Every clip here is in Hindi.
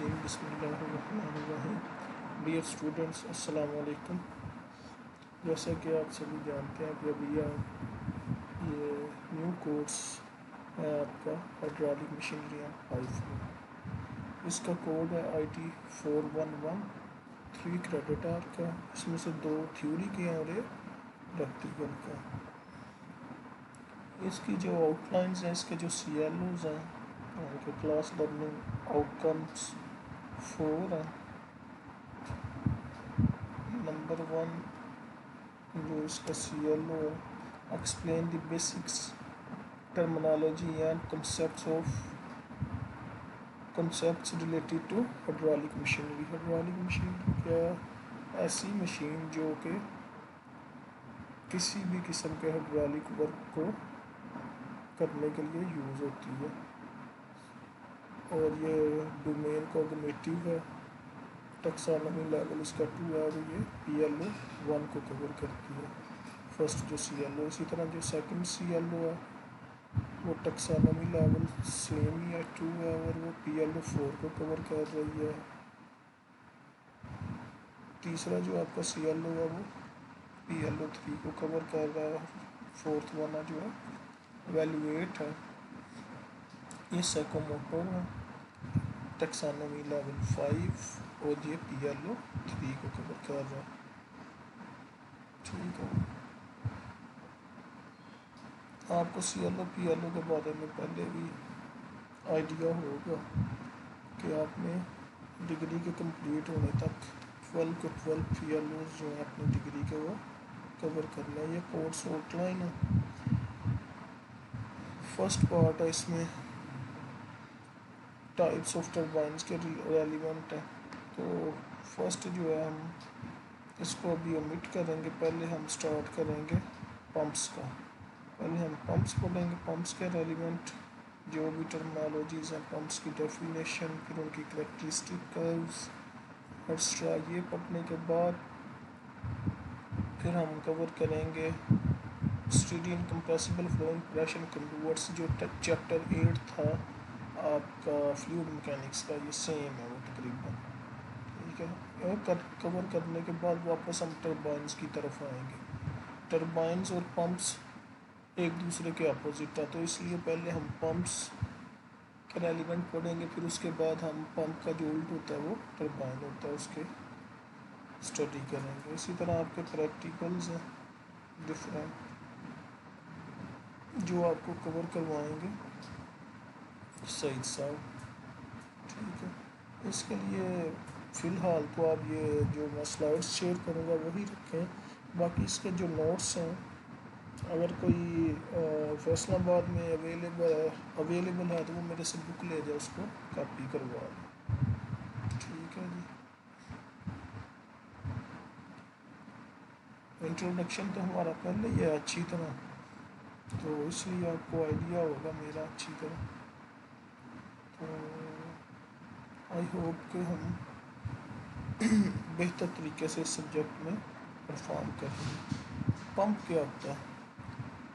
रजीम बिस्मिल्लाहिर्रहमानिर्रहीम। डियर स्टूडेंट्स, अस्सलाम वालेकुम। जैसा कि आप सभी जानते हैं कि अभी ये न्यू कोर्स है आपका हाइड्रोलिक मशीनरी एंड पाइप। इसका कोड है IT 411। 3 क्रेडिट आवर का, इसमें से 2 थ्योरी के हैं और एक प्रैक्टिकल का। इसकी जो आउटलाइंस हैं, इसके जो CLOs हैं उनके क्लास लर्निंग आउटकम्स 4 हैं। नंबर 1 जो इसका CLO है, explain the basics terminology and concepts related to hydraulic machinery। hydraulic machinery क्या है? ऐसी मशीन जो कि किसी भी किस्म के हाइड्रोलिक वर्क को करने के लिए यूज़ होती है, और ये डोमेन कॉग्निटिव है। टैक्सोनॉमी लेवल इसका 2 है और ये PLO 1 को कवर करती है, फर्स्ट जो CLO। इसी तरह जो सेकंड CLO है वो टैक्सोनॉमी लेवल सेम ही है, 2 है, और वो PLO 4 को कवर कर रही है। तीसरा जो आपका CLO है वो PLO 3 को कवर कर रहा है। फोर्थ वाला जो है वैल्यूएट है, ये साइकोमोटर है, टैक्सोनॉमी लेवल 5, और ये PLO 3 को कवर कर रहा है। ठीक है, आपको CLO PLO के बारे में पहले भी आइडिया होगा कि आपने डिग्री के कंप्लीट होने तक 12 के 12 PLOs जो है अपनी डिग्री के वो कवर करना है। ये कोर्स आउटलाइन है। फर्स्ट पार्ट है, इसमें टाइप्स ऑफ टर्बाइंस के रेलिवेंट है। तो फर्स्ट जो है हम इसको अभी ओमिट करेंगे, पहले हम स्टार्ट करेंगे पंप्स का। पहले हम पंप्स पढ़ेंगे, पंप्स के रेलिवेंट जो भी टर्मिनोलॉजीज़ हैं, पंप्स की डेफिनेशन, फिर उनकी करेक्टरिस्टिक कर्व्स एक्स्ट्रा। ये पढ़ने के बाद फिर हम कवर करेंगे steady incompressible flowing pressure converts, जो चैप्टर 8 था आपका फ्लूइड मैकेनिक्स का, ये सेम है वो तकरीबन। ठीक है, और कवर करने के बाद वापस हम टर्बाइंस की तरफ आएंगे। टर्बाइंस और पंप्स एक दूसरे के अपोजिट है, तो इसलिए पहले हम पंप्स का रेलिवेंट पढ़ेंगे, फिर उसके बाद हम पंप का जो उल्ट होता है वो टर्बाइन होता है, उसके स्टडी करेंगे। इसी तरह आपके प्रैक्टिकल्स हैं डिफरेंट जो आपको कवर करवाएंगे सईद साहब। ठीक है, इसके लिए फ़िलहाल तो आप ये जो मैं स्लाइड्स शेयर करूँगा वही रखें। बाकी इसके जो नोट्स हैं, अगर कोई फैसलाबाद में अवेलेबल है तो वो मेरे से बुक ले जाए, उसको कॉपी करवा दें। ठीक है जी, इंट्रोडक्शन तो हमारा पहले ही है अच्छी तरह, तो इसलिए आपको आइडिया होगा मेरा अच्छी तरह। तो आई होप कि हम बेहतर तरीके से इस सब्जेक्ट में परफॉर्म करेंगे। पंप क्या होता है?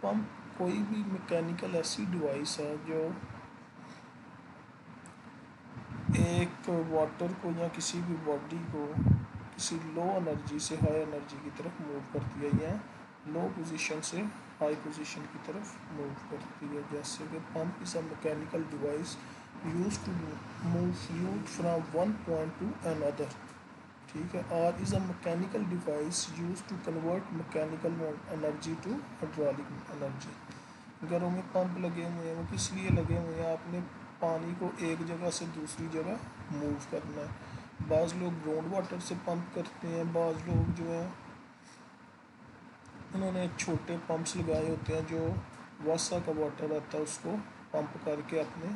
पंप कोई भी मैकेनिकल ऐसी डिवाइस है जो एक वाटर को या किसी भी बॉडी को किसी लो एनर्जी से हाई एनर्जी की तरफ मूव करती है, या लो पोजीशन से हाई पोजीशन की तरफ मूव करती है। जैसे कि pump is a mechanical device use to move fluid from one point to another. ठीक है, और is a mechanical device use to convert mechanical energy to hydraulic energy. घरों में पंप लगे हुए हैं, वो किस लिए लगे हुए हैं? आपने पानी को एक जगह से दूसरी जगह मूव करना है। बाज़ लोग ग्राउंड वाटर से पंप करते हैं, बाज़ लोग जो हैं उन्होंने छोटे पंप्स लगाए होते हैं जो वासा का वाटर आता है उसको पंप करके अपने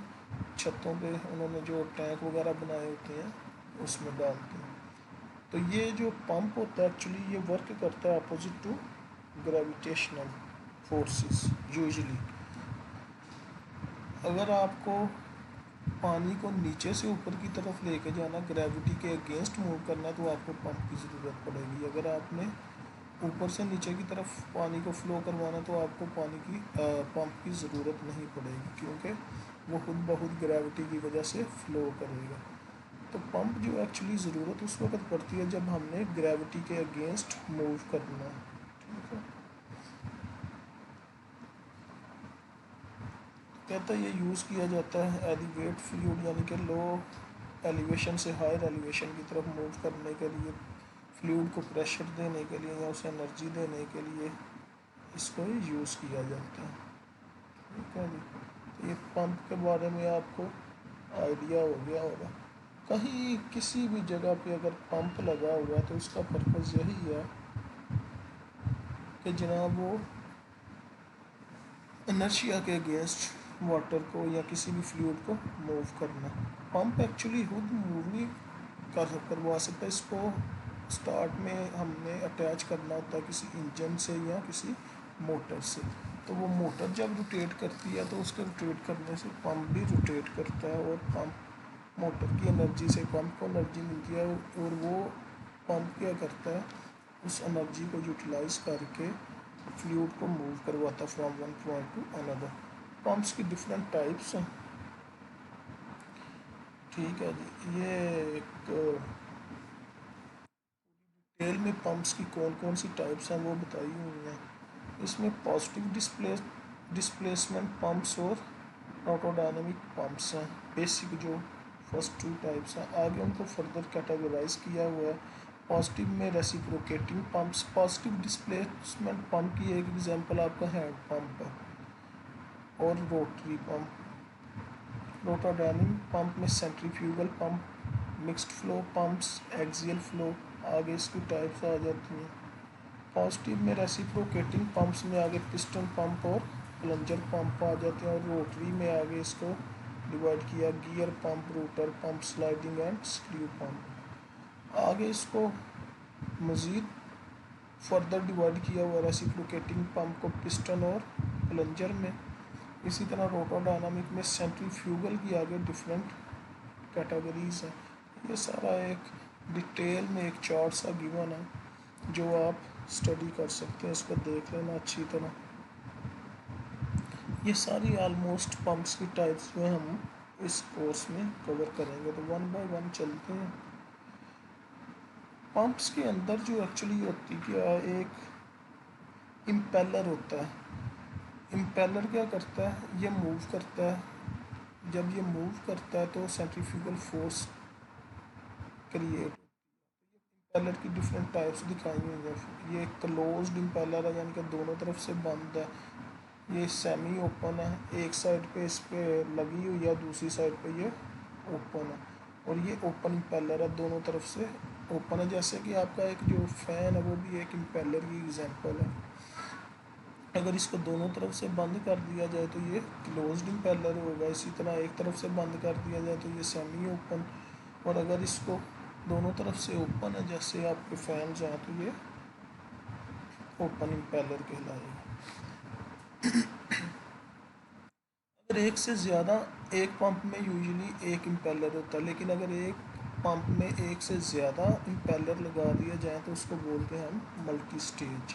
छतों पे उन्होंने जो टैंक वगैरह बनाए होते हैं उसमें डालते हैं। तो ये जो पंप होता है एक्चुअली ये वर्क करता है opposite to gravitational forces. Usually अगर आपको पानी को नीचे से ऊपर की तरफ लेके जाना, ग्रेविटी के अगेंस्ट मूव करना, तो आपको पंप की ज़रूरत पड़ेगी। अगर आपने ऊपर से नीचे की तरफ पानी को फ्लो करवाना तो आपको पंप की ज़रूरत नहीं पड़ेगी, क्योंकि वो खुद ब खुद ग्रेविटी की वजह से फ्लो करेगा। तो पंप जो एक्चुअली ज़रूरत उस वक्त पड़ती है जब हमने ग्रेविटी के अगेंस्ट मूव करना है, ठीक है। कहता है ये यूज़ किया जाता है एलिवेट फ्लूइड, यानी कि लो एलिवेशन से हायर एलिवेशन की तरफ मूव करने के लिए, फ्लूइड को प्रेशर देने के लिए या उसे एनर्जी देने के लिए इसको यूज़ किया जाता है, ठीक है जी। तो ये पंप के बारे में आपको आइडिया हो गया होगा। कहीं किसी भी जगह पे अगर पंप लगा हुआ है तो उसका पर्पज़ यही है कि जनाब वो इनर्शिया के अगेंस्ट वाटर को या किसी भी फ्लूइड को मूव करना। पंप एक्चुअली खुद मूव नहीं करवा सकता, इसको स्टार्ट में हमने अटैच करना होता है किसी इंजन से या किसी मोटर से। तो वो मोटर जब रोटेट करती है तो उसके रोटेट करने से पंप भी रोटेट करता है, और पंप मोटर की एनर्जी से पंप को एनर्जी मिलती है, और वो पंप क्या करता है उस एनर्जी को यूटिलाइज करके फ्लूइड को मूव करवाता from one point to another. Pumps की डिफरेंट टाइप्स हैं, ठीक है जी। ये एक डिटेल में पंप्स की कौन कौन सी टाइप्स हैं वो बताई हुई हैं। इसमें पॉजिटिव डिस्प्लेसमेंट पंप्स और ऑटोडायनेमिक पंप्स हैं, बेसिक जो फर्स्ट टू टाइप्स हैं। आगे उनको फर्दर कैटेगराइज किया हुआ है। पॉजिटिव में reciprocating pumps, positive displacement pump की एक एग्जांपल आपका हैंड पंप है और रोटरी पंप। रोटोडायनेमिक पंप में centrifugal pump, mixed flow pumps, axial flow, आगे इसकी टाइप्स आ जाती हैं। पॉजिटिव में रेसिप्रोकेटिंग पंप्स में आगे पिस्टन पंप और प्लंजर पंप आ जाते हैं, और रोटरी में आगे इसको डिवाइड किया gear pump, rotor pump, sliding and screw pump. आगे इसको मज़ीद फर्दर डिवाइड किया हुआ रेसिप्रोकेटिंग पंप को पिस्टन और प्लंजर में। इसी तरह रोटोडायनामिक में सेंट्रीफ्यूगल की आगे डिफरेंट कैटेगरीज हैं। ये सारा एक डिटेल में एक चार्ट सा गिवन है जो आप स्टडी कर सकते हैं, इसको देख लेना अच्छी तरह। ये सारी ऑलमोस्ट पंप्स की टाइप्स जो हम इस कोर्स में कवर करेंगे, तो वन बाय वन चलते हैं। पंप्स के अंदर जो एक्चुअली होती क्या है, एक इम्पेलर होता है। इम्पेलर क्या करता है, ये मूव करता है। जब ये मूव करता है तो सेंट्रीफ्यूगल फोर्स क्रिएट। इम्पेलर की डिफरेंट टाइप्स दिखाई हुई हैं। ये क्लोज्ड इम्पेलर है, यानी कि दोनों तरफ से बंद है। ये सेमी ओपन है, एक साइड पे इस पे लगी हुई है, दूसरी साइड पे ये ओपन है। और ये ओपन इम्पेलर है, दोनों तरफ से ओपन है। जैसे कि आपका एक जो फ़ैन है वो भी एक इम्पेलर की एग्जांपल है। अगर इसको दोनों तरफ से बंद कर दिया जाए तो ये क्लोज्ड इम्पेलर होगा। इसी तरह एक तरफ से बंद कर दिया जाए तो ये सेमी ओपन, और अगर इसको दोनों तरफ से ओपन है जैसे आपके फैंस हैं तो ये ओपन इम्पेलर कहलाएगा। अगर एक से ज़्यादा, एक पंप में यूजुअली एक इम्पेलर होता है, लेकिन अगर एक पंप में एक से ज़्यादा इम्पेलर लगा दिया जाए तो उसको बोलते हैं हम मल्टी स्टेज।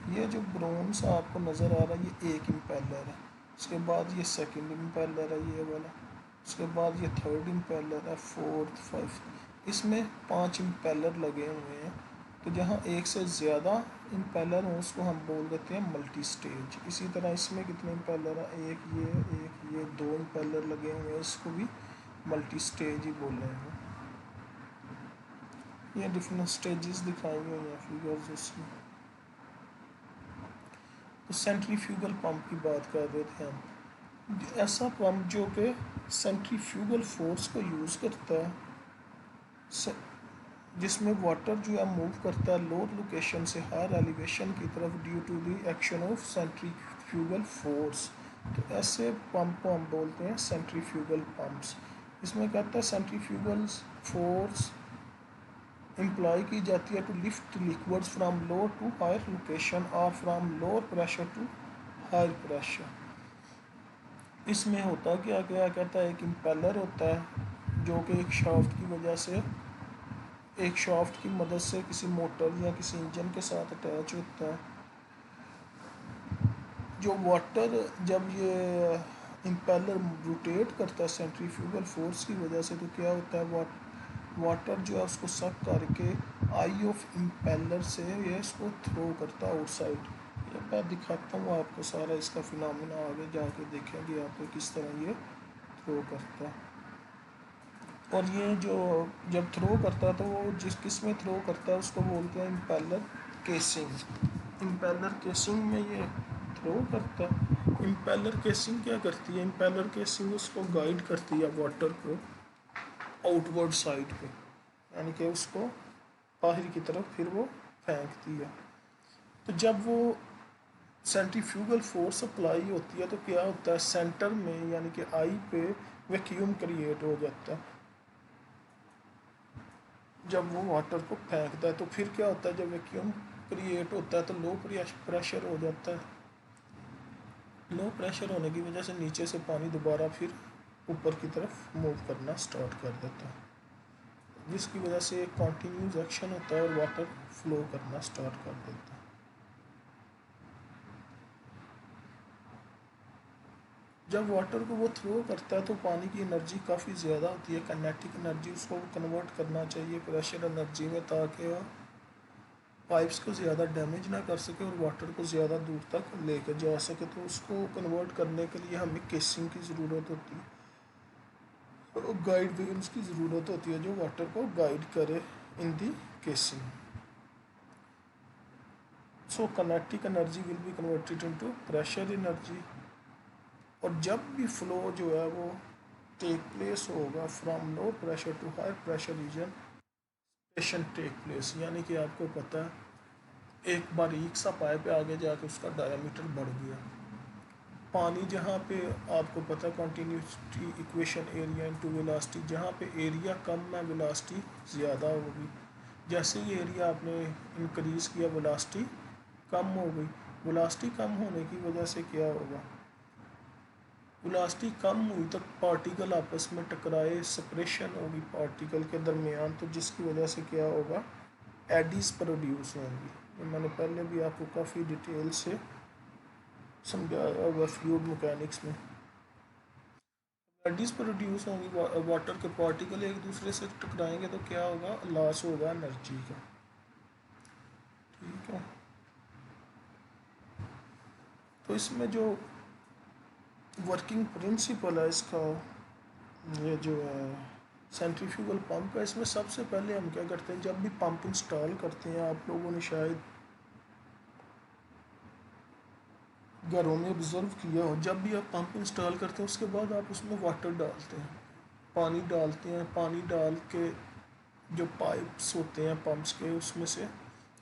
ये जो ब्रोन्स आपको नज़र आ रहा है ये एक इम्पेलर है, उसके बाद ये सेकंड इम्पेलर है ये वाला, उसके बाद ये थर्ड इम्पेलर है, फोर्थ, फिफ्थ। इसमें 5 इम्पेलर लगे हुए हैं। तो जहाँ एक से ज़्यादा इम्पेलर हो उसको हम बोल देते हैं मल्टी स्टेज। इसी तरह इसमें कितने इम्पेलर हैं, एक ये 2 इम्पेलर लगे हुए हैं, इसको भी मल्टी स्टेज ही बोल रहे हैं। ये डिफरेंट स्टेजेस दिखाई हुई हैं फिगर्स इसमें। तो सेंट्रीफ्यूगल पंप की बात कर रहे थे हम। ऐसा पंप जो कि सेंट्रीफ्यूगल फोर्स को यूज़ करता है, जिसमें वाटर जो है मूव करता है लोअर लोकेशन से हायर एलिवेशन की तरफ due to the action of centrifugal force. तो ऐसे पंप को हम बोलते हैं सेंट्रीफ्यूगल पंप्स। इसमें कहता है सेंट्रीफ्यूगल फोर्स इम्प्लॉय की जाती है to lift liquids from lower to higher location और from lower pressure to higher pressure. इसमें होता क्या क्या कहता है, एक इम्पेलर होता है जो कि एक शाफ्ट की वजह से, एक शाफ्ट की मदद से किसी मोटर या किसी इंजन के साथ अटैच होता है। जो वाटर जब ये इम्पेलर रोटेट करता है सेंट्रीफ्यूगल फोर्स की वजह से, तो क्या होता है वाटर जो है उसको सक करके आई ऑफ इम्पेलर से ये इसको थ्रो करता है आउटसाइड। ये मैं दिखाता हूँ आपको सारा इसका फिनोमिना, आगे जाके देखेंगे आप किस तरह ये थ्रो करता है। और ये जो जब थ्रो करता है तो वो जिस किस में थ्रो करता है उसको बोलते हैं इम्पेलर केसिंग। इम्पेलर केसिंग में ये थ्रो करता है। इम्पेलर केसिंग क्या करती है, इम्पेलर केसिंग उसको गाइड करती है वाटर को आउटवर्ड साइड पे, यानी कि उसको बाहर की तरफ फिर वो फेंकती है। तो जब वो सेंट्रीफ्यूगल फोर्स अप्लाई होती है तो क्या होता है, सेंटर में यानी कि आई पे वैक्यूम क्रिएट हो जाता है। जब वो वाटर को फेंकता है तो फिर क्या होता है, जब वैक्यूम क्रिएट होता है तो लो प्रेशर हो जाता है। लो प्रेशर होने की वजह से नीचे से पानी दोबारा फिर ऊपर की तरफ मूव करना स्टार्ट कर देता है, जिसकी वजह से एक कॉन्टीन्यूस एक्शन होता है और वाटर फ्लो करना स्टार्ट कर देता है। जब वाटर को वो थ्रो करता है तो पानी की एनर्जी काफ़ी ज़्यादा होती है, काइनेटिक एनर्जी, उसको कन्वर्ट करना चाहिए प्रेशर एनर्जी में, ताकि पाइप्स को ज़्यादा डैमेज ना कर सके और वाटर को ज़्यादा दूर तक लेके जा सके। तो उसको कन्वर्ट करने के लिए हमें केसिंग की ज़रूरत होती है, और गाइड वेन्स की ज़रूरत होती है जो वाटर को गाइड करे in the casing. So kinetic energy will be converted into pressure energy. और जब भी फ्लो जो है वो टेक प्लेस होगा from low pressure to high pressure region, take place, यानी कि आपको पता है एक बारीक सा पाइप है, आगे जाके उसका डायामीटर बढ़ गया। पानी जहाँ पे आपको पता है continuity equation area into velocity, जहाँ पे एरिया कम है वेलोसिटी ज़्यादा होगी। जैसे ही एरिया आपने इंक्रीज़ किया वेलोसिटी कम हो गई। वेलोसिटी कम होने की वजह से क्या होगा, वेलोसिटी कम हुई तो पार्टिकल आपस में टकराए, सेपरेशन होगी पार्टिकल के दरमियान, तो जिसकी वजह से क्या होगा, एडीज प्रोड्यूस होंगी। ये मैंने पहले भी आपको काफ़ी डिटेल से समझाया होगा फ्लूइड मैकेनिक्स में। एडीज प्रोड्यूस होंगी, वाटर के पार्टिकल एक दूसरे से टकराएंगे तो क्या होगा, लॉस होगा एनर्जी का। ठीक है, तो इसमें जो वर्किंग प्रिंसिपल है इसका, ये जो है सेंट्रीफ्यूगल पंप है, इसमें सबसे पहले हम क्या करते हैं, जब भी पंप इंस्टॉल करते हैं, आप लोगों ने शायद घरों में ऑब्जर्व किया हो, जब भी आप पंप इंस्टॉल करते हैं उसके बाद आप उसमें वाटर डालते हैं, पानी डालते हैं। पानी डाल के जो पाइप्स होते हैं पंप्स के, उसमें से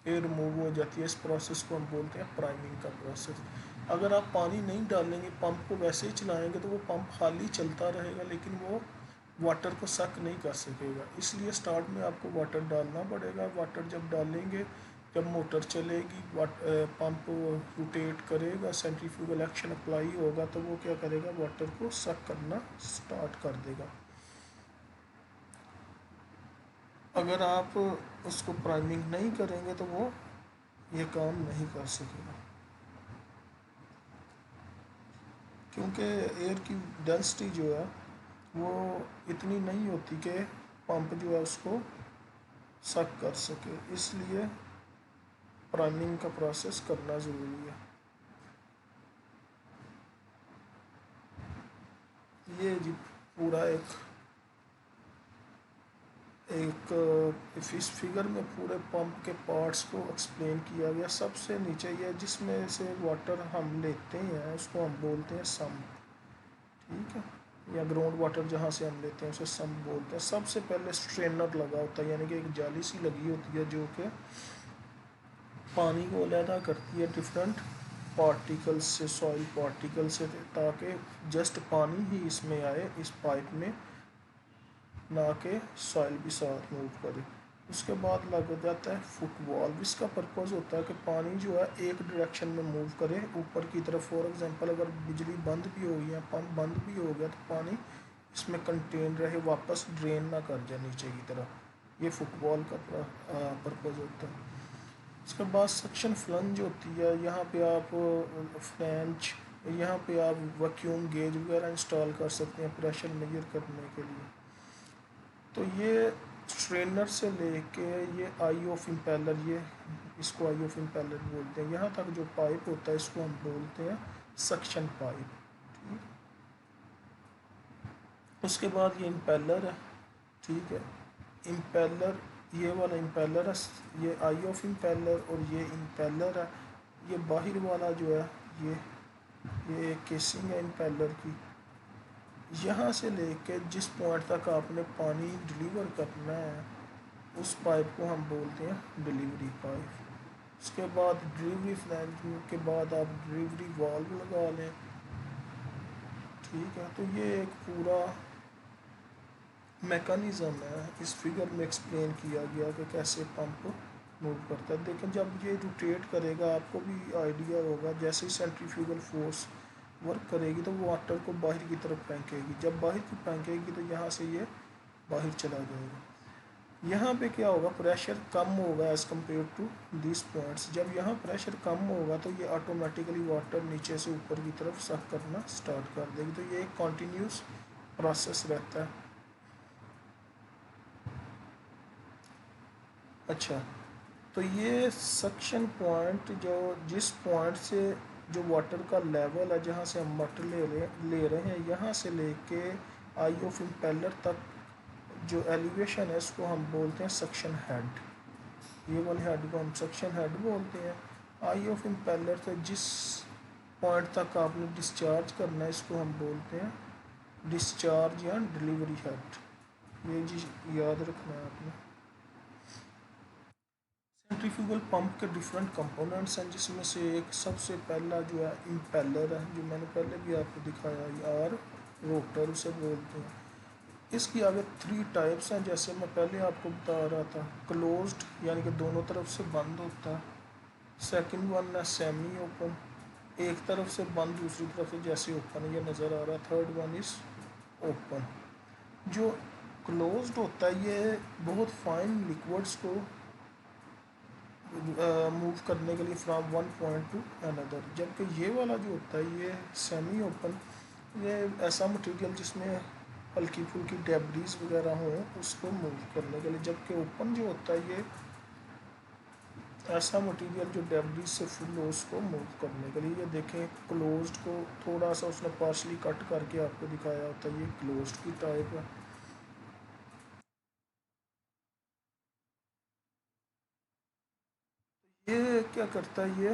एयर रिमूव हो जाती है। इस प्रोसेस को हम बोलते हैं प्राइमिंग का प्रोसेस। अगर आप पानी नहीं डालेंगे, पंप को वैसे ही चलाएंगे, तो वो पंप खाली चलता रहेगा लेकिन वो वाटर को सक नहीं कर सकेगा। इसलिए स्टार्ट में आपको वाटर डालना पड़ेगा। वाटर जब डालेंगे, जब मोटर चलेगी, पंप रोटेट करेगा, सेंट्रीफ्यूगल एक्शन अप्लाई होगा, तो वो क्या करेगा, वाटर को सक करना स्टार्ट कर देगा। अगर आप उसको प्राइमिंग नहीं करेंगे तो वो ये काम नहीं कर सकेगा, क्योंकि एयर की डेंसिटी जो है वो इतनी नहीं होती कि पंप जो है उसको सक कर सके। इसलिए प्राइमिंग का प्रोसेस करना ज़रूरी है। ये जी पूरा एक एक इस फिगर में पूरे पंप के पार्ट्स को एक्सप्लेन किया गया। सबसे नीचे ये जिसमें से वाटर हम लेते हैं उसको हम बोलते हैं सम्प, ठीक है, या ग्राउंड वाटर जहाँ से हम लेते हैं उसे सम्प बोलते हैं। सबसे पहले स्ट्रेनर लगा होता है, यानी कि एक जाली सी लगी होती है जो कि पानी को अलहदा करती है डिफरेंट पार्टिकल्स से, सॉइल पार्टिकल से, ताकि जस्ट पानी ही इसमें आए इस पाइप में, ना कि सॉइल भी साथ मूव करे। उसके बाद लग जाता है फुटबॉल। इसका पर्पज़ होता है कि पानी जो है एक डायरेक्शन में मूव करे ऊपर की तरफ। फॉर एग्जांपल अगर बिजली बंद भी हो गई है, पंप बंद भी हो गया, तो पानी इसमें कंटेन रहे, वापस ड्रेन ना कर जाए नीचे की तरफ। ये फुटबॉल का पर्पज़ होता है। उसके बाद सक्शन फ्लंज होती है, यहाँ पे आप फ्लैंज, यहाँ पे आप वैक्यूम गेज वगैरह इंस्टॉल कर सकते हैं प्रेशर मेजर करने के लिए। तो ये स्ट्रेनर से लेके ये आई ऑफ इम्पेलर, ये इसको आई ऑफ इम्पेलर बोलते हैं, यहाँ तक जो पाइप होता है इसको हम बोलते हैं सक्शन पाइप। ठीक, उसके बाद ये इम्पेलर है। ठीक है, इम्पेलर, ये वाला इम्पेलर है, ये आई ऑफ इम्पेलर और ये इम्पेलर है। ये बाहर वाला जो है ये एक केसिंग है इम्पेलर की। यहाँ से लेके जिस पॉइंट तक आपने पानी डिलीवर करना है उस पाइप को हम बोलते हैं डिलीवरी पाइप। उसके बाद डिलीवरी फ्लैंज के बाद आप डिलीवरी वाल्व लगा लें। ठीक है, तो ये एक पूरा मैकेनिज़्म है, इस फिगर में एक्सप्लेन किया गया कि कैसे पंप मूव करता है। लेकिन जब ये रोटेट करेगा आपको भी आइडिया होगा, जैसे ही सेंट्रीफ्यूगल फोर्स वर्क करेगी तो वो वाटर को बाहर की तरफ फेंकेगी। जब बाहर की फेंकेगी तो यहाँ से ये बाहर चला जाएगा। यहाँ पे क्या होगा, प्रेशर कम होगा as compare to this points. जब यहाँ प्रेशर कम होगा तो ये ऑटोमेटिकली वाटर नीचे से ऊपर की तरफ सक करना स्टार्ट कर देगी। तो ये एक कॉन्टीन्यूस प्रोसेस रहता है। अच्छा, तो ये सक्शन पॉइंट जो जिस पॉइंट से जो वाटर का लेवल है, जहाँ से हम वाटर ले रहे हैं, यहाँ से लेके आई ऑफ इम्पेलर तक जो एलिवेशन है इसको हम बोलते हैं सक्शन हेड। ये वाले हेड को हम सक्शन हेड बोलते हैं। आई ऑफ इम्पेलर से जिस पॉइंट तक आपने डिस्चार्ज करना है इसको हम बोलते हैं डिस्चार्ज या डिलीवरी हेड। ये चीज़ याद रखना है आपने। सेंट्रीफ्यूगल पंप के डिफरेंट कंपोनेंट्स हैं, जिसमें से एक सबसे पहला जो है इम्पेलर है, जो मैंने पहले भी आपको दिखाया, और रोटर उसे बोलते हैं। इसकी आगे 3 टाइप्स हैं, जैसे मैं पहले आपको बता रहा था। क्लोज्ड यानी कि दोनों तरफ से बंद होता है। सेकंड वन है सेमी ओपन, एक तरफ से बंद दूसरी तरफ से जैसे ओपन, ये नज़र आ रहा है। Third one is open. जो क्लोज्ड होता है ये बहुत फाइन लिक्विड्स को मूव करने के लिए from one point to another. जबकि ये वाला जो होता है ये सेमी ओपन, ये ऐसा मटेरियल जिसमें हल्की फुल्की डेब्रीज वगैरह हो उसको मूव करने के लिए। जबकि ओपन जो होता है ये ऐसा मटेरियल जो डेब्रीज से फुल हो उसको मूव करने के लिए। ये देखें, क्लोज्ड को थोड़ा सा उसने पार्शली कट करके आपको दिखाया होता है, ये क्लोज्ड की टाइप है। ये क्या करता है, ये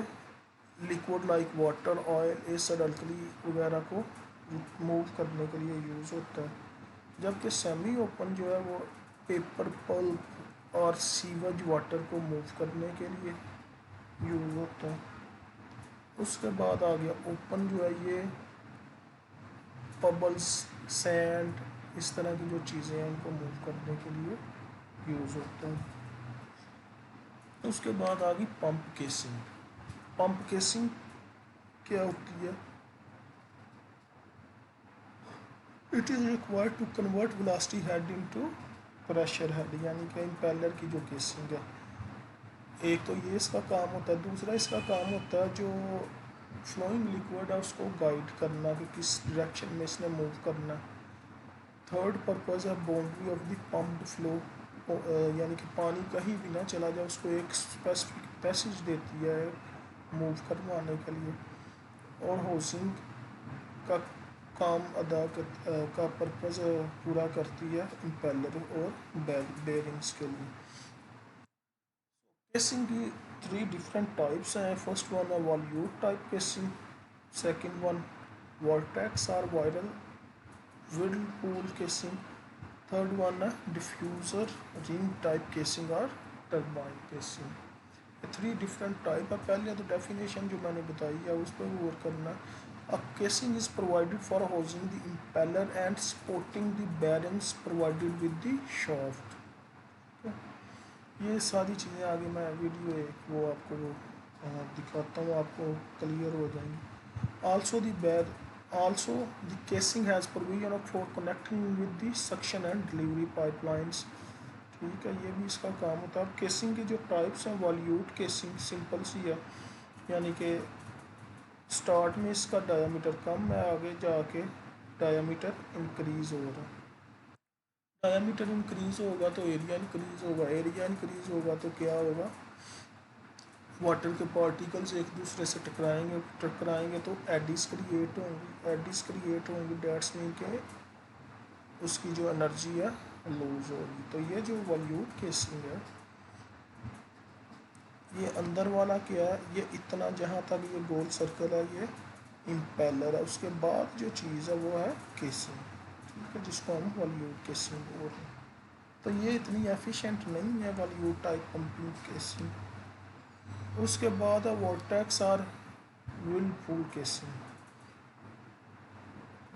liquid like water, oil, acid, alkali वगैरह को मूव करने के लिए यूज़ होता है। जबकि सेमी ओपन जो है वो पेपर, पल्प और सीवेज वाटर को मूव करने के लिए यूज़ होता है। उसके बाद आ गया ओपन, जो है ये पबल्स, सैंड, इस तरह की जो चीज़ें हैं उनको मूव करने के लिए यूज़ होता है। उसके बाद आ गई पंप केसिंग। पंप केसिंग क्या होती है? It is required to convert velocity head into pressure head, यानी कि इम्पेलर की जो केसिंग है। एक तो ये इसका काम होता है, दूसरा इसका काम होता है जो फ्लोइंग लिक्विड है उसको गाइड करना कि किस डायरेक्शन में इसने मूव करना। थर्ड पर्पज़ है boundary of the pumped flow, यानी कि पानी कहीं भी ना चला जाए, उसको एक स्पेसिफिक पैसेज देती है मूव करवाने के लिए। और हाउसिंग का काम का पर्पज़ पूरा करती है इम्पेलर और बेरिंग्स के लिए। केसिंग की 3 डिफरेंट टाइप्स हैं। फर्स्ट वन है volute type casing, second one vortex और viral whirlpool casing, third one है डिफ्यूज़र रिंग टाइप केसिंग और टर्बाइन केसिंग। 3 डिफरेंट टाइप है। पहले तो डेफिनेशन जो मैंने बताई है उस पर गौर करना। A casing is provided for housing the impeller and supporting the bearings provided with the shaft. ये सारी चीज़ें आगे मैं वीडियो एक वो आपको दिखाता हूँ, आपको क्लियर हो जाएंगी। आल्सो द बेर also the casing has provision of for connecting with the suction and delivery pipelines. ठीक है, ये भी इसका काम होता है। अब केसिंग की जो टाइप्स हैं, वॉल्यूट केसिंग सिंपल सी है, यानी कि स्टार्ट में इसका डायामीटर कम है, आगे जाके डायामीटर इंक्रीज़ हो रहा है। डायमीटर इंक्रीज होगा तो एरिया इंक्रीज होगा, एरिया इंक्रीज होगा तो क्या होगा, वाटर के पार्टिकल्स एक दूसरे से टकराएंगे, टकराएंगे तो एडिस क्रिएट होंगी, एडिस क्रिएट होंगी, डेट्स मीन के उसकी जो एनर्जी है लूज होगी। तो ये जो वॉल्यूट केसिंग है, ये अंदर वाला क्या है, ये इतना जहाँ तक ये गोल सर्कल है ये इम्पेलर है, उसके बाद जो चीज़ है वो है केसिंग, ठीक है, जिसको हम वॉल्यूट केसिंग बोल रहे हैं। तो ये इतनी एफिशिएंट नहीं है वॉल्यूट टाइप पंपिंग केसिंग। उसके बाद है वोर्टेक्स और व्हर्लपूल केसिंग।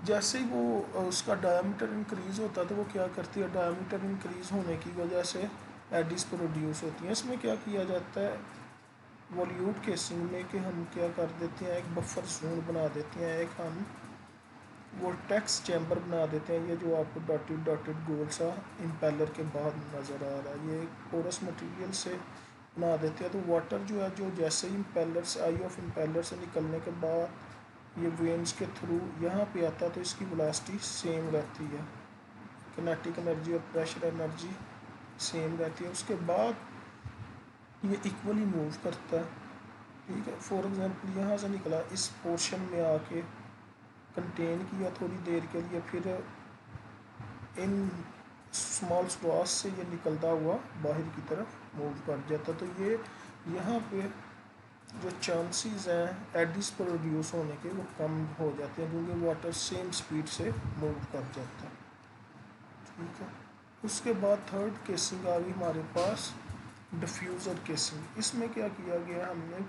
जैसे ही वो उसका डायमीटर इंक्रीज होता है तो वो क्या करती है, डायमीटर इंक्रीज होने की वजह से एडिस प्रोड्यूस होती हैं। इसमें क्या किया जाता है वॉल्यूट केसिंग में कि हम क्या कर देते हैं, एक बफर जोन बना देते हैं, एक हम वोर्टेक्स चैम्बर बना देते हैं। ये जो आपको डॉटेड डॉटेड गोल सा इम्पेलर के बाद नज़र आ रहा है, ये एक पोरस मटेरियल से बना देते हैं। तो वाटर जो है, जो जैसे ही इम्पेलर से आई ऑफ इम्पेलर से निकलने के बाद ये वेन्स के थ्रू यहाँ पे आता है तो इसकी वेलोसिटी सेम रहती है, किनेटिक एनर्जी और प्रेशर एनर्जी सेम रहती है। उसके बाद ये इक्वली मूव करता है, ठीक है। फॉर एग्जांपल यहाँ से निकला, इस पोर्शन में आके कंटेन किया थोड़ी देर के लिए, फिर इन स्मॉल स्ट्रॉस से ये निकलता हुआ बाहर की तरफ मूव कर जाता। तो ये यहाँ पे जो चांसेस हैं एडिस प्रोड्यूस होने के वो कम हो जाते हैं, क्योंकि वाटर सेम स्पीड से मूव कर जाता है, ठीक है। उसके बाद थर्ड केसिंग आ गई हमारे पास, डिफ्यूज़र केसिंग। इसमें क्या किया गया, हमने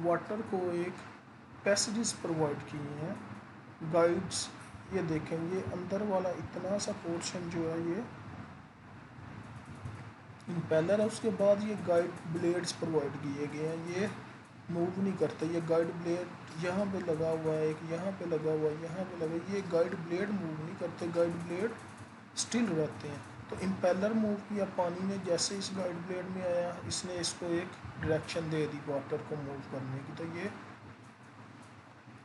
वाटर को एक पैसेजेस प्रोवाइड किए हैं, गाइड्स। ये देखें, ये अंदर वाला इतना सा पोर्शन जो है ये इम्पेलर है, उसके बाद ये गाइड ब्लेड्स प्रोवाइड किए गए हैं, ये मूव नहीं करते। ये गाइड ब्लेड यहाँ पे लगा हुआ है, एक यहाँ पे लगा हुआ है, यहाँ पे लगा, ये गाइड ब्लेड मूव नहीं करते, गाइड ब्लेड स्टिल रहते हैं। तो इम्पेलर मूव किया पानी ने, जैसे इस गाइड ब्लेड में आया, इसने इसको एक डायरेक्शन दे दी वाटर को मूव करने की, तो ये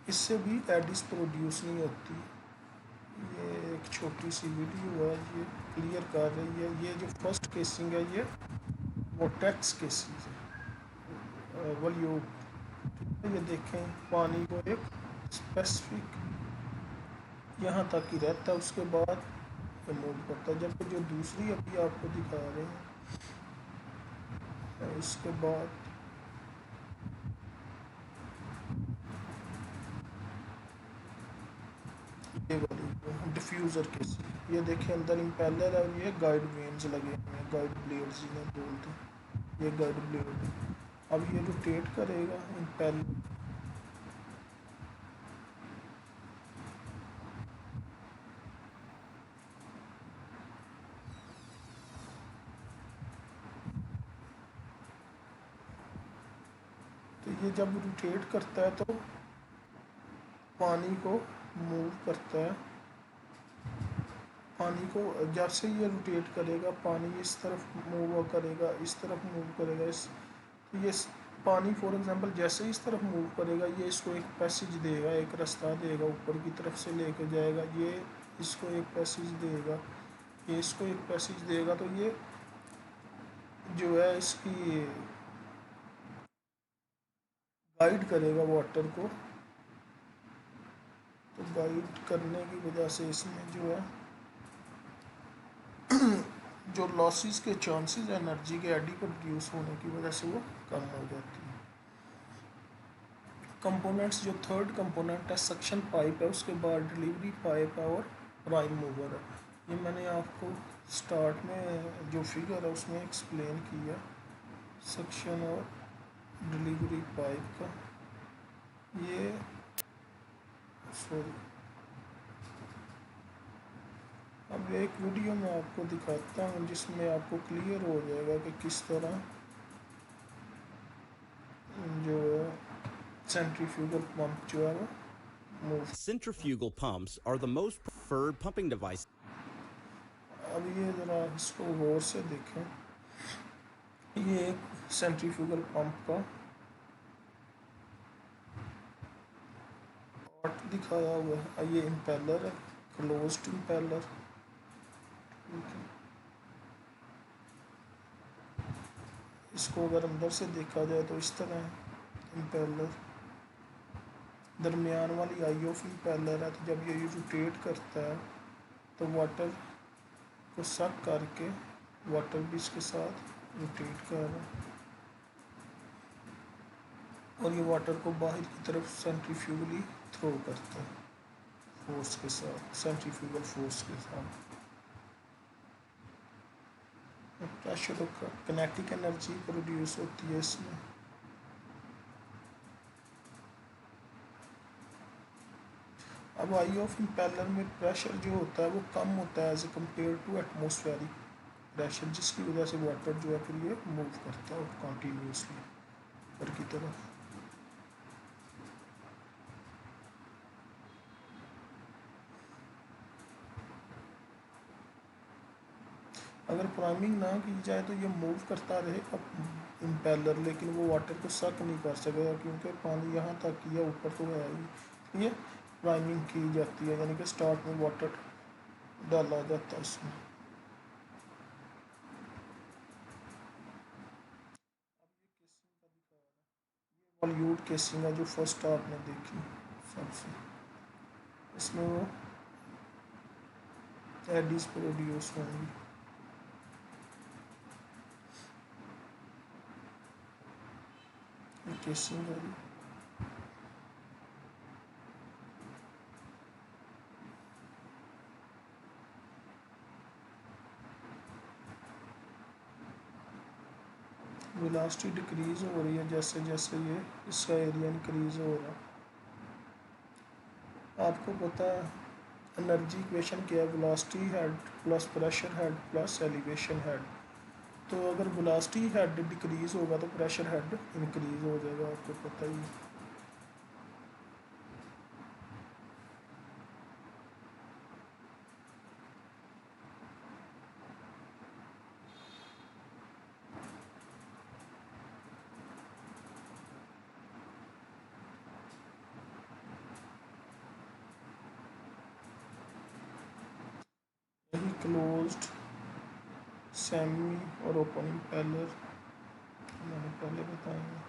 इससे भी एडिस प्रोड्यूस नहीं होती। ये एक छोटी सी वीडियो है, ये क्लियर कर रही है। ये जो फर्स्ट केसिंग है ये वोटेक्स केसिंग है, वॉल्यूट। ये देखें, पानी को एक स्पेसिफिक यहाँ तक ही रहता है, उसके बाद ये मूव करता है। जबकि जो दूसरी अभी आपको दिखा रहे हैं, इसके बाद ये वाली डिफ्यूज़र केसिंग, ये देखें अंदर इम्पेलर है और ये गाइड वेन्स लगे हुए हैं, गाइड ब्लेड्स जिन्हें बोलते हैं, ये गाइड ब्लेड। अब ये रोटेट करेगा इम्पेलर, तो ये जब रोटेट करता है तो पानी को मूव करता है। पानी को जैसे ये रोटेट करेगा, पानी इस तरफ मूव करेगा, इस तरफ मूव करेगा, इस तो ये पानी फॉर एग्जांपल जैसे इस तरफ मूव करेगा, ये इसको एक पैसेज देगा, एक रास्ता देगा, ऊपर की तरफ से लेकर जाएगा, ये इसको एक पैसेज देगा, ये इसको एक पैसेज देगा। तो ये जो है इसकी गाइड करेगा वाटर को। तो गाइड करने की वजह से इसमें जो है जो लॉसेस के चांसेस एनर्जी के एडी प्रोड्यूस होने की वजह से वो कम हो जाती है। कंपोनेंट्स, जो थर्ड कंपोनेंट है सक्शन पाइप है, उसके बाद डिलीवरी पाइप है और प्राइम मूवर है। ये मैंने आपको स्टार्ट में जो फिगर है उसमें एक्सप्लेन किया, सक्शन और डिलीवरी पाइप का। ये सॉरी, अब एक वीडियो में आपको दिखाता हूँ जिसमें आपको क्लियर हो जाएगा कि किस तरह जो सेंट्रीफ्यूगल पंप जो है वो move. Centrifugal pumps are the most preferred pumping device. अब ये ज़रा इसको गौर से देखें, ये एक सेंट्रीफ्यूगल पंप का पार्ट दिखाया हुआ है। ये इम्पेलर है, क्लोज्ड इम्पेलर, ठीक है। इसको अगर अंदर से देखा जाए तो इस तरह है इम्पेलर। दरमियान वाली आई ऑफ इम्पेलर है, तो जब ये रोटेट करता है तो वाटर को सक करके वाटर भी इसके साथ रोटेट कर रहा है, और ये वाटर को बाहर की तरफ सेंट्रीफ्यूगली थ्रो करता है फोर्स के साथ, सेंट्रीफ्यूगल फोर्स के साथ। प्रेशर और किनेटिक एनर्जी प्रोड्यूस होती है इसमें। अब आई ऑफ इम्पेलर में प्रेशर जो होता है वो कम होता है as a compare to atmospheric pressure, जिसकी वजह से वाटर जो है फिर ये मूव करता है कॉन्टीन्यूसली ऊपर की तरफ। अगर प्राइमिंग ना की जाए तो ये मूव करता रहेगा इम्पेलर, लेकिन वो वाटर को सक नहीं कर सकेगा क्योंकि पानी यहाँ तक ही है, ऊपर तो है ही। ये प्राइमिंग की जाती है, यानी कि स्टार्ट में वाटर डाला जाता है इसमें। बॉलीवुड केसिंग है जो फर्स्ट आपने देखी सबसे, इसमें वो एडीज प्रोड्यूस होंगी। केसिंग है। वेलोसिटी डिक्रीज हो रही है जैसे जैसे ये इसका एरिया इंक्रीज हो रहा है। आपको पता है एनर्जी इक्वेशन क्या है? Velocity head plus pressure head plus elevation head. तो अगर वेलोसिटी हेड डिक्रीज होगा तो प्रेशर हेड इंक्रीज हो जाएगा, आपको पता ही है। यही क्लोज्ड, सेमी और ओपन इम्पेलर मैंने पहले बताया।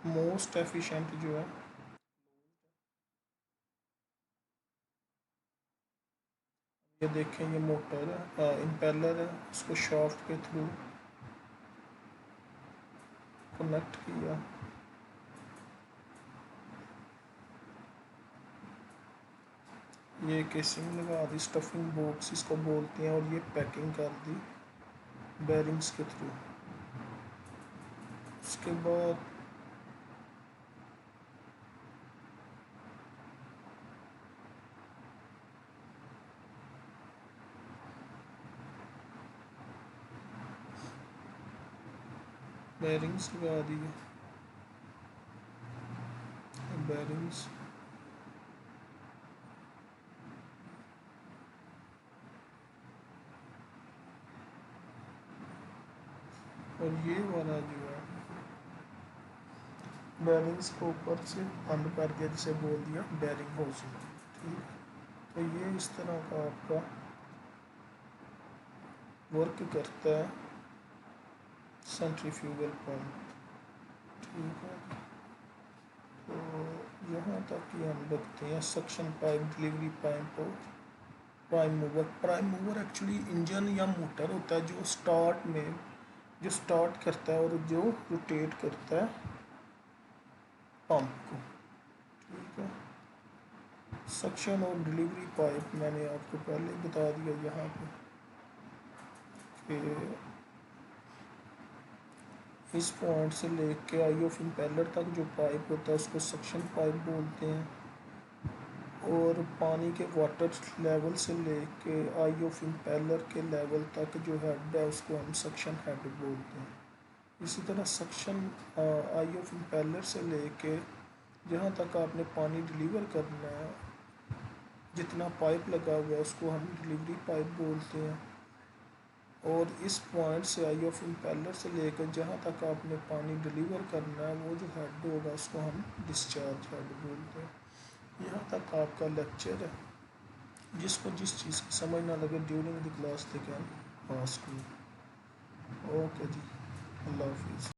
मोस्ट एफिशिएंट जो है ये देखें, ये मोटर है इम्पेलर है, इसको शाफ्ट के थ्रू कनेक्ट किया। ये केसिंग लगा दी, स्टफिंग बॉक्स इसको बोलते हैं, और ये पैकिंग कर दी बेरिंग्स के थ्रू। उसके बाद बेरिंग्स लगा दिए, बेरिंग्स। और ये वाला जो है बेरिंग्स को ऊपर से बंद कर दिया, जिसे बोल दिया बेरिंग होजिंग। ठीक, तो ये इस तरह का आपका वर्क करता है सेंट्रीफ्यूगल पंप। ठीक है, तो यहाँ तक कि हम रखते हैं सक्शन पाइप, डिलीवरी पाइप और prime mover. Prime mover actually engine या मोटर होता है जो स्टार्ट में जो स्टार्ट करता है और जो रोटेट करता है पंप को। ठीक है, सक्शन और डिलीवरी पाइप मैंने आपको पहले बता दिया यहाँ पे कि इस पॉइंट से लेके आई ऑफ इम्पेलर तक जो पाइप होता है उसको सक्शन पाइप बोलते हैं, और पानी के वाटर लेवल से लेके आई ऑफ इम्पेलर के लेवल तक जो हेड है उसको हम सक्शन हेड बोलते हैं। इसी तरह सक्शन आई ऑफ इम्पेलर से लेके जहाँ तक आपने पानी डिलीवर करना है, जितना पाइप लगा हुआ है उसको हम डिलीवरी पाइप बोलते हैं, और इस पॉइंट से आई ऑफ इम्पेलर से लेकर जहाँ तक आपने पानी डिलीवर करना है वो जो हेड होगा उसको हम डिस्चार्ज हेड बोलते हैं। यहाँ तक आपका लेक्चर है। जिसको जिस चीज़ की समझ ना लगे during the class they can pass too. Okay जी, अल्लाह हाफिज़।